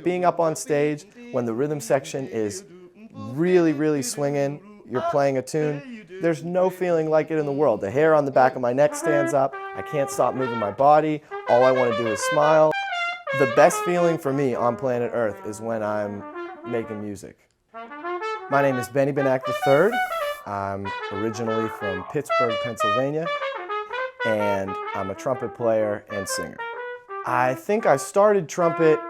being up on stage when the rhythm section is really, really swinging, you're playing a tune, there's no feeling like it in the world. The hair on the back of my neck stands up. I can't stop moving my body. All I want to do is smile. The best feeling for me on planet Earth is when I'm making music. My name is Benny Benack III. I'm originally from Pittsburgh, Pennsylvania, and I'm a trumpet player and singer. I think I started trumpet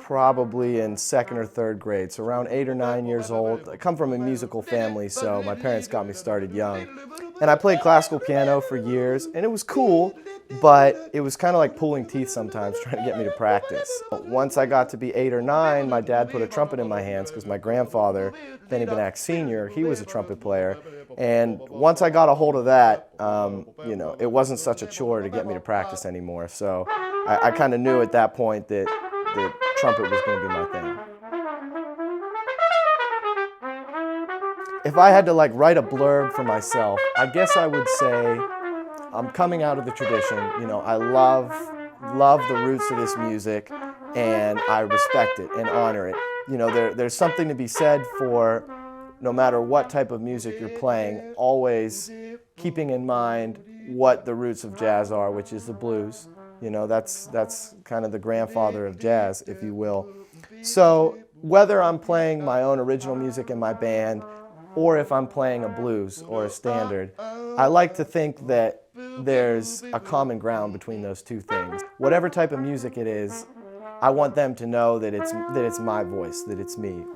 probably in 2nd or 3rd grade, so around 8 or 9 years old. I come from a musical family, so my parents got me started young. And I played classical piano for years, and it was cool, but it was kind of like pulling teeth sometimes trying to get me to practice. Once I got to be 8 or 9, my dad put a trumpet in my hands because my grandfather, Benny Benack Sr., he was a trumpet player. And once I got a hold of that, you know, it wasn't such a chore to get me to practice anymore. So I kind of knew at that point that trumpet was going to be my thing. If I had to like write a blurb for myself, I guess I would say I'm coming out of the tradition. You know, I love the roots of this music, and I respect it and honor it. You know, there's something to be said for no matter what type of music you're playing, always keeping in mind what the roots of jazz are, which is the blues. You know, that's kind of the grandfather of jazz, if you will. So whether I'm playing my own original music in my band, or if I'm playing a blues or a standard, I like to think that there's a common ground between those two things. Whatever type of music it is, I want them to know that it's my voice, that it's me.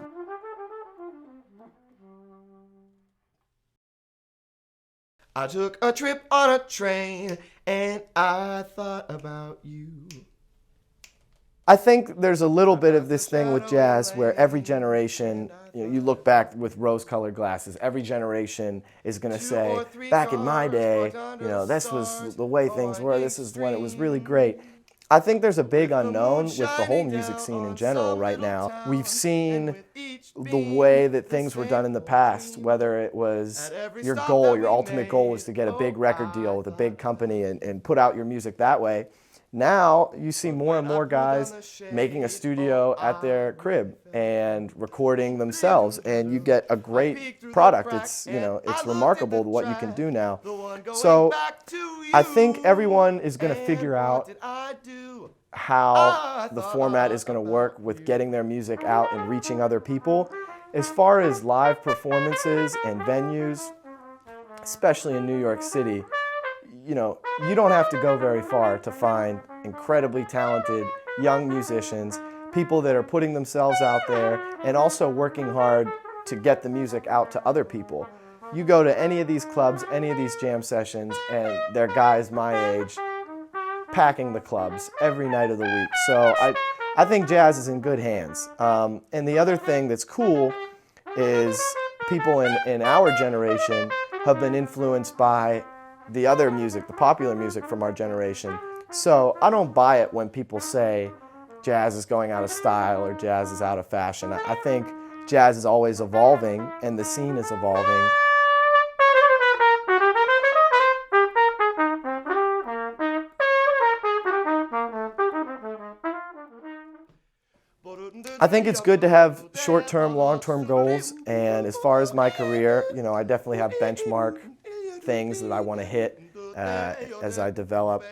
I took a trip on a train and I thought about you. I think there's a little bit of this thing with jazz where every generation, you know, you look back with rose-colored glasses, every generation is going to say, back in my day, you know, this was the way things were, this is when it was really great. I think there's a big unknown with the whole music scene in general right now. We've seen the way that things were done in the past, whether it was your goal, your ultimate goal was to get a big record deal with a big company and put out your music that way. Now you see more and more guys making a studio at their crib and recording themselves, and you get a great product. It's, you know, it's remarkable what you can do now. So I think everyone is going to figure out how the format is going to work with getting their music out and reaching other people. As far as live performances and venues, especially in New York City, you know, you don't have to go very far to find incredibly talented young musicians, people that are putting themselves out there and also working hard to get the music out to other people. You go to any of these clubs, any of these jam sessions, and they're guys my age packing the clubs every night of the week. So I think jazz is in good hands. And the other thing that's cool is people in our generation have been influenced by the other music, the popular music from our generation. So I don't buy it when people say jazz is going out of style or jazz is out of fashion. I think jazz is always evolving and the scene is evolving. I think it's good to have short-term, long-term goals, and as far as my career, you know, I definitely have benchmark things that I want to hit as I develop.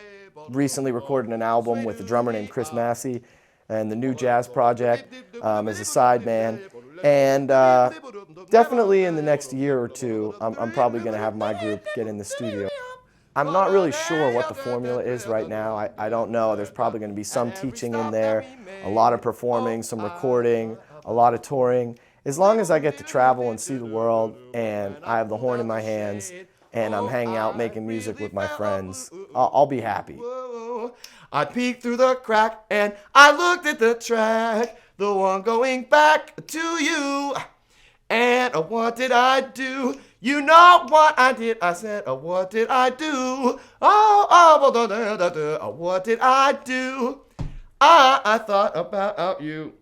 Recently recorded an album with a drummer named Chris Massey and the New Jazz Project as a sideman. And definitely in the next year or two, I'm probably going to have my group get in the studio. I'm not really sure what the formula is right now. I don't know. There's probably going to be some teaching in there, a lot of performing, some recording, a lot of touring. As long as I get to travel and see the world and I have the horn in my hands and I'm hanging out making music with my friends, I'll be happy. I peeked through the crack and I looked at the track, the one going back to you. And what did I do? You know what I did. I said, what did I do? What did I do? I thought about you.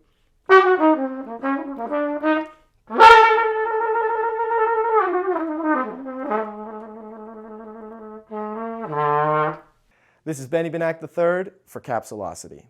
This is Benny Benack III for Capsulocity.